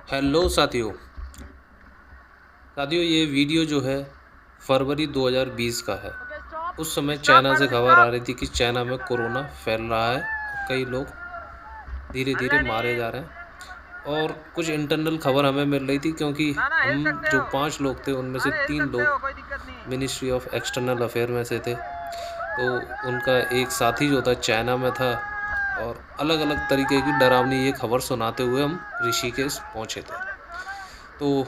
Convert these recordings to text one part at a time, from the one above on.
Hello साथियों, ये video जो है फरवरी 2020 का है। उस समय चाइना से खबर आ रही थी कि चाइना में कोरोना फैल रहा है और कई लोग धीरे धीरे मारे जा रहे हैं। और कुछ इंटरनल खबर हमें मिल रही थी क्योंकि हम जो 5 लोग थे उनमें से 3 लोग मिनिस्ट्री ऑफ एक्सटर्नल अफेयर में से थे। तो उनका एक साथी जो था चाइना में था और अलग अलग तरीके की डरावनी ये खबर सुनाते हुए हम ऋषिकेश पहुँचे थे। तो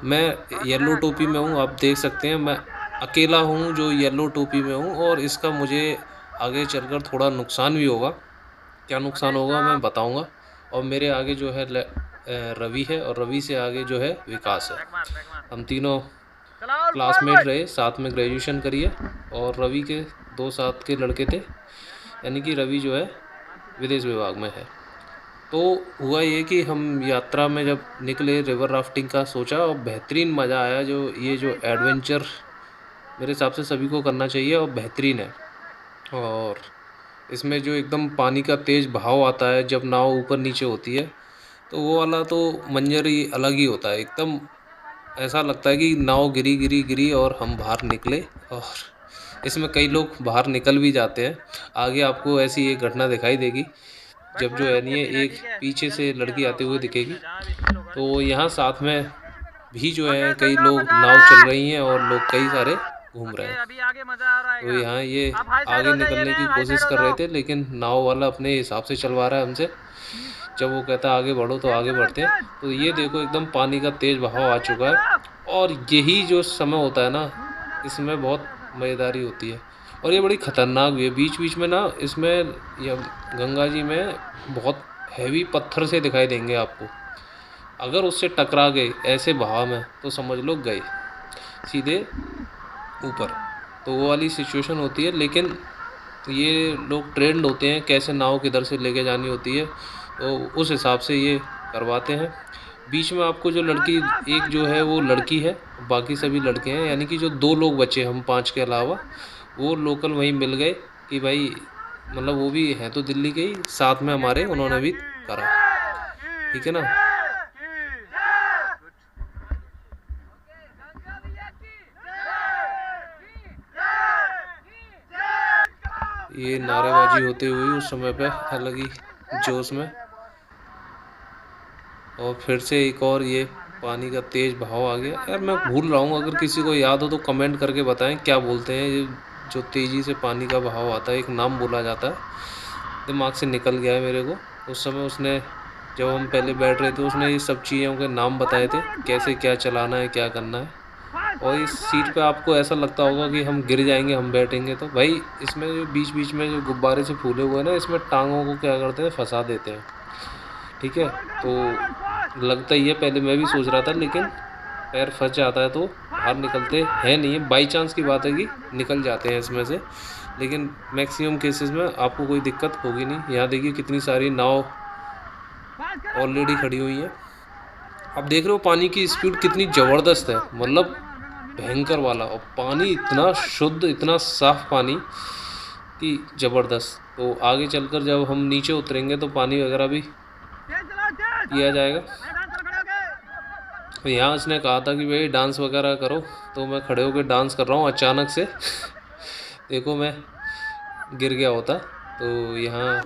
मैं येलो टोपी में हूँ, आप देख सकते हैं। मैं अकेला हूँ जो येलो टोपी में हूँ और इसका मुझे आगे चलकर थोड़ा नुकसान भी होगा। क्या नुकसान होगा मैं बताऊंगा। और मेरे आगे जो है रवि है और रवि से आगे जो है विकास है। हम तीनों क्लासमेट रहे, साथ में ग्रेजुएशन करी है। और रवि के 2 साथ के लड़के थे, यानी कि रवि जो है विदेश विभाग में है। तो हुआ ये कि हम यात्रा में जब निकले, रिवर राफ्टिंग का सोचा और बेहतरीन मज़ा आया। जो एडवेंचर मेरे हिसाब से सभी को करना चाहिए और बेहतरीन है। और इसमें जो एकदम पानी का तेज़ बहाव आता है जब नाव ऊपर नीचे होती है, तो वो वाला तो मंजर ही अलग ही होता है। एकदम ऐसा लगता है कि नाव गिरी गिरी गिरी और हम बाहर निकले। और इसमें कई लोग बाहर निकल भी जाते हैं। आगे आपको ऐसी एक घटना दिखाई देगी जब जो है नहीं एक पीछे से लड़की आते हुए दिखेगी। तो यहाँ साथ में भी जो है कई लोग नाव चल रही हैं और लोग कई सारे घूम रहे हैं। तो यहाँ ये आगे निकलने की कोशिश कर रहे थे, लेकिन नाव वाला अपने हिसाब से चलवा रहा है हमसे। जब वो कहता है आगे बढ़ो तो आगे बढ़ते हैं। तो ये देखो एकदम पानी का तेज़ बहाव आ चुका है। और यही जो समय होता है ना, इसमें बहुत मज़ेदारी होती है। और ये बड़ी ख़तरनाक भी है। बीच बीच में ना इसमें गंगा जी में बहुत हैवी पत्थर से दिखाई देंगे आपको। अगर उससे टकरा गए ऐसे बहाव में तो समझ लो गए सीधे ऊपर। तो वो वाली सिचुएशन होती है। लेकिन ये लोग ट्रेंड होते हैं कैसे नाव किधर से लेके जानी होती है, तो उस हिसाब से ये करवाते हैं। बीच में आपको जो लड़की एक जो है वो लड़की है, बाकी सभी लड़के हैं। यानी कि जो 2 लोग बचे हम 5 के अलावा, वो लोकल वहीं मिल गए कि भाई मतलब वो भी हैं तो दिल्ली के ही, साथ में हमारे उन्होंने भी करा। ठीक है ना। ये नारेबाजी होते हुए उस समय पे अलग ही जोश में। और फिर से एक और ये पानी का तेज़ बहाव आ गया। यार मैं भूल रहा हूँ, अगर किसी को याद हो तो कमेंट करके बताएं क्या बोलते हैं ये जो तेज़ी से पानी का बहाव आता है। एक नाम बोला जाता है, दिमाग से निकल गया है मेरे को। उस समय उसने, जब हम पहले बैठ रहे थे, उसने ये सब चीज़ों के नाम बताए थे, कैसे क्या चलाना है क्या करना है। और इस सीट पे आपको ऐसा लगता होगा कि हम गिर जाएंगे हम बैठेंगे तो। भाई इसमें जो बीच बीच में जो गुब्बारे से फूले हुए हैं ना, इसमें टांगों को क्या करते हैं, फंसा देते हैं। ठीक है। तो लगता ही है, पहले मैं भी सोच रहा था, लेकिन पैर फंस जाता है तो बाहर निकलते हैं नहीं। बाई चांस की बात है कि निकल जाते हैं इसमें से, लेकिन मैक्सिमम केसेस में आपको कोई दिक्कत होगी नहीं। यहाँ देखिए कितनी सारी नाव ऑलरेडी खड़ी हुई हैं। आप देख रहे हो पानी की स्पीड कितनी ज़बरदस्त है, मतलब भयंकर वाला। और पानी इतना शुद्ध, इतना साफ पानी कि ज़बरदस्त। तो आगे चलकर जब हम नीचे उतरेंगे तो पानी वगैरह भी पिया जाएगा। तो यहाँ उसने कहा था कि भाई डांस वगैरह करो, तो मैं खड़े होकर डांस कर रहा हूँ अचानक से। देखो मैं गिर गया होता तो यहाँ।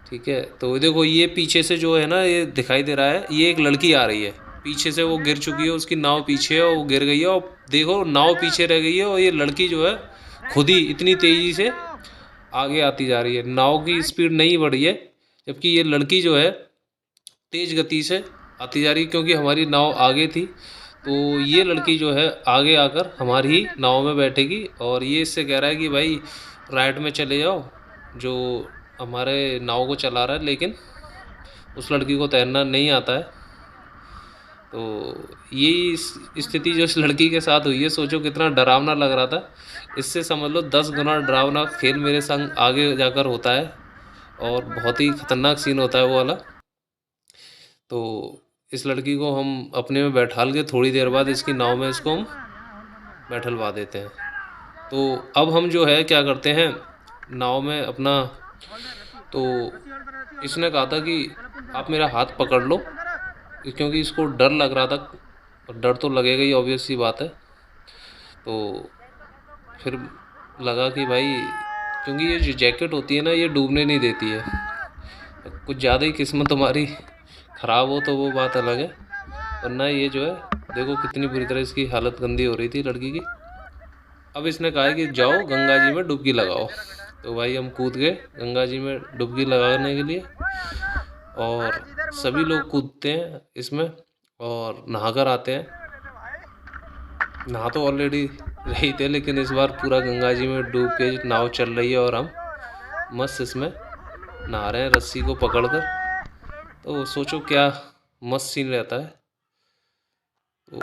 ठीक है। तो देखो ये पीछे से जो है ना, ये दिखाई दे रहा है, ये एक लड़की आ रही है पीछे से। वो गिर चुकी है, उसकी नाव पीछे है और वो गिर गई है। और देखो नाव पीछे रह गई है और ये लड़की जो है खुद ही इतनी तेज़ी से आगे आती जा रही है। नाव की स्पीड नहीं बढ़ी है, जबकि ये लड़की जो है तेज़ गति से आती जा रही है, क्योंकि हमारी नाव आगे थी। तो ये लड़की जो है आगे आकर हमारी ही नाव में बैठेगी। और ये इससे कह रहा है कि भाई राइट में चले जाओ, जो हमारे नाव को चला रहा है। लेकिन उस लड़की को तैरना नहीं आता है। तो यही स्थिति जो इस लड़की के साथ हुई है, सोचो कितना डरावना लग रहा था। इससे समझ लो 10 गुना डरावना खेल मेरे संग आगे जाकर होता है। और बहुत ही खतरनाक सीन होता है वो वाला। तो इस लड़की को हम अपने में बैठाल के थोड़ी देर बाद इसकी नाव में इसको हम बैठलवा देते हैं। तो अब हम जो है क्या करते हैं नाव में अपना, तो इसने कहा था कि आप मेरा हाथ पकड़ लो, क्योंकि इसको डर लग रहा था, और डर तो लगेगा ही, ऑब्वियस सी बात है। तो फिर लगा कि भाई, क्योंकि ये जो जैकेट होती है ना, ये डूबने नहीं देती है। कुछ ज़्यादा ही किस्मत तुम्हारी ख़राब हो तो वो बात अलग है, वरना ये जो है देखो कितनी बुरी तरह इसकी हालत गंदी हो रही थी लड़की की। अब इसने कहा है कि जाओ गंगा जी में डुबकी लगाओ। तो भाई हम कूद गए गंगा जी में डुबकी लगाने के लिए, और सभी लोग कूदते हैं इसमें और नहाकर आते हैं। नहा तो ऑलरेडी रही थे, लेकिन इस बार पूरा गंगा जी में डूब के नाव चल रही है और हम मस्त इसमें नहा रहे हैं रस्सी को पकड़कर। तो सोचो क्या मस्त सीन रहता है। तो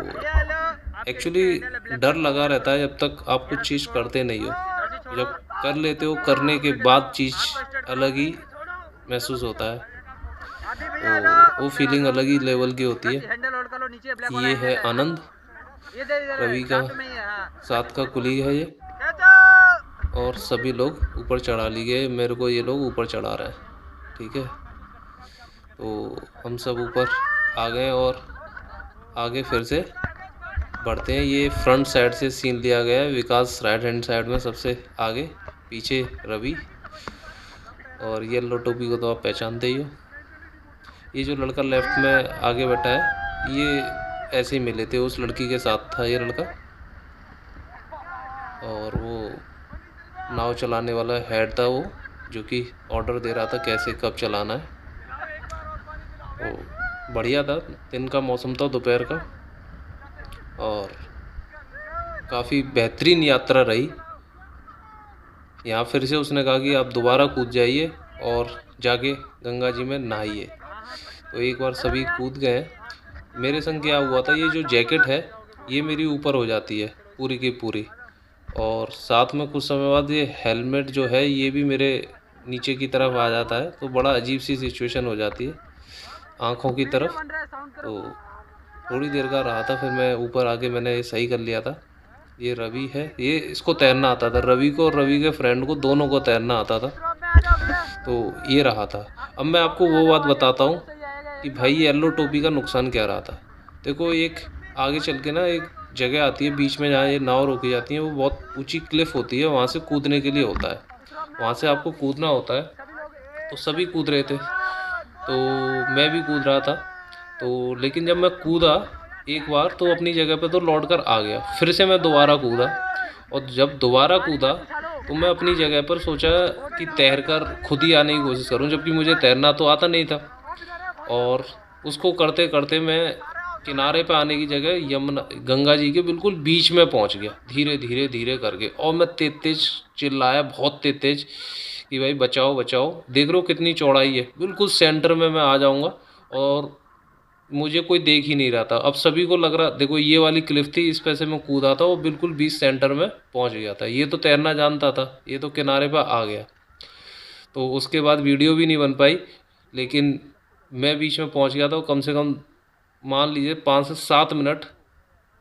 एक्चुअली डर लगा रहता है जब तक आप कुछ चीज़ करते नहीं हो। जब कर लेते हो, करने के बाद चीज़ अलग ही महसूस होता है। तो वो फीलिंग अलग ही लेवल की होती है। ये है आनंद, रवि का साथ का कुली है ये, और सभी लोग ऊपर चढ़ा लिए गए। मेरे को ये लोग ऊपर चढ़ा रहे हैं, ठीक है। तो हम सब ऊपर आ गए और आगे फिर से बढ़ते हैं। ये फ्रंट साइड से सीन लिया गया है, विकास राइट हैंड साइड में सबसे आगे, पीछे रवि, और येलो टोपी को तो आप पहचानते ही हो। ये जो लड़का लेफ्ट में आगे बैठा है, ये ऐसे ही मिले थे, उस लड़की के साथ था ये लड़का, और वो नाव चलाने वाला हेड था वो, जो कि ऑर्डर दे रहा था कैसे कब चलाना है। तो बढ़िया था, दिन का मौसम था, दोपहर का, और काफ़ी बेहतरीन यात्रा रही। यहाँ फिर से उसने कहा कि आप दोबारा कूद जाइए और जाके गंगा जी में नहाइए। तो एक बार सभी कूद गए। मेरे संग क्या हुआ था, ये जो जैकेट है ये मेरी ऊपर हो जाती है पूरी की पूरी, और साथ में कुछ समय बाद ये हेलमेट जो है ये भी मेरे नीचे की तरफ आ जाता है। तो बड़ा अजीब सी सिचुएशन हो जाती है आँखों की तरफ। तो थोड़ी देर का रहा था, फिर मैं ऊपर आके मैंने ये सही कर लिया था। ये रवि है, ये इसको तैरना आता था, रवि को और रवि के फ्रेंड को दोनों को तैरना आता था। तो ये रहा था। अब मैं आपको वो बात बताता हूँ कि भाई येलो टोपी का नुकसान क्या रहा था। देखो, एक आगे चल के ना एक जगह आती है बीच में जहाँ ये नाव रोकी जाती है, वो बहुत ऊंची क्लिफ होती है, वहाँ से कूदने के लिए होता है, वहाँ से आपको कूदना होता है। तो सभी कूद रहे थे, तो मैं भी कूद रहा था। तो लेकिन जब मैं कूदा एक बार, तो अपनी जगह पे तो लौट कर आ गया। फिर से मैं दोबारा कूदा, और जब दोबारा कूदा तो मैं अपनी जगह पर सोचा कि तैर कर खुद ही आने की कोशिश करूं, जबकि मुझे तैरना तो आता नहीं था। और उसको करते करते मैं किनारे पे आने की जगह यमुना गंगा जी के बिल्कुल बीच में पहुंच गया, धीरे धीरे धीरे करके। और मैं तेज तेज चिल्लाया, बहुत तेज तेज, कि भाई बचाओ बचाओ। देख रहे हो कितनी चौड़ाई है, बिल्कुल सेंटर में मैं आ जाऊंगा, और मुझे कोई देख ही नहीं रहा था। अब सभी को लग रहा, देखो ये वाली क्लिफ थी, इस पे से मैं कूदा था, वो बिल्कुल बीच सेंटर में पहुंच गया था। ये तो तैरना जानता था, ये तो किनारे पर आ गया। तो उसके बाद वीडियो भी नहीं बन पाई, लेकिन मैं बीच में पहुंच गया था। कम से कम मान लीजिए 5 से 7 मिनट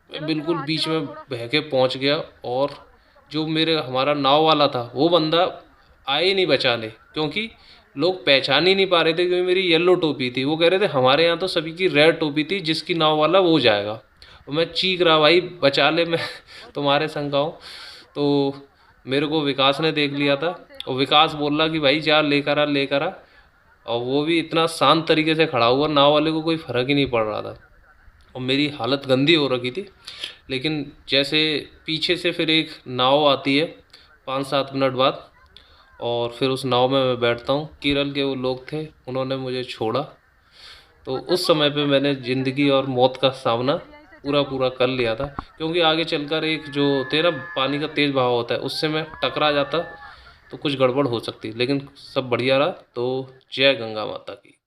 बिल्कुल बीच में बह के पहुँच गया। और जो मेरे हमारा नाव वाला था, वो बंदा आए नहीं बचाने, क्योंकि लोग पहचान ही नहीं पा रहे थे, क्योंकि मेरी येलो टोपी थी। वो कह रहे थे हमारे यहाँ तो सभी की रेड टोपी थी, जिसकी नाव वाला वो जाएगा। और मैं चीख रहा, भाई बचा ले, मैं तुम्हारे संग का हूँ। तो मेरे को विकास ने देख लिया था, और विकास बोल रहा कि भाई जा लेकर आ लेकर आ। और वो भी इतना शांत तरीके से खड़ा हुआ, नाव वाले को कोई फ़र्क ही नहीं पड़ रहा था, और मेरी हालत गंदी हो रखी थी। लेकिन जैसे पीछे से फिर एक नाव आती है 5-7 मिनट बाद, और फिर उस नाव में मैं बैठता हूँ। केरल के वो लोग थे, उन्होंने मुझे छोड़ा। तो उस समय पे मैंने ज़िंदगी और मौत का सामना पूरा पूरा कर लिया था, क्योंकि आगे चलकर एक जो तेरा पानी का तेज़ बहाव होता है, उससे मैं टकरा जाता तो कुछ गड़बड़ हो सकती। लेकिन सब बढ़िया रहा। तो जय गंगा माता की।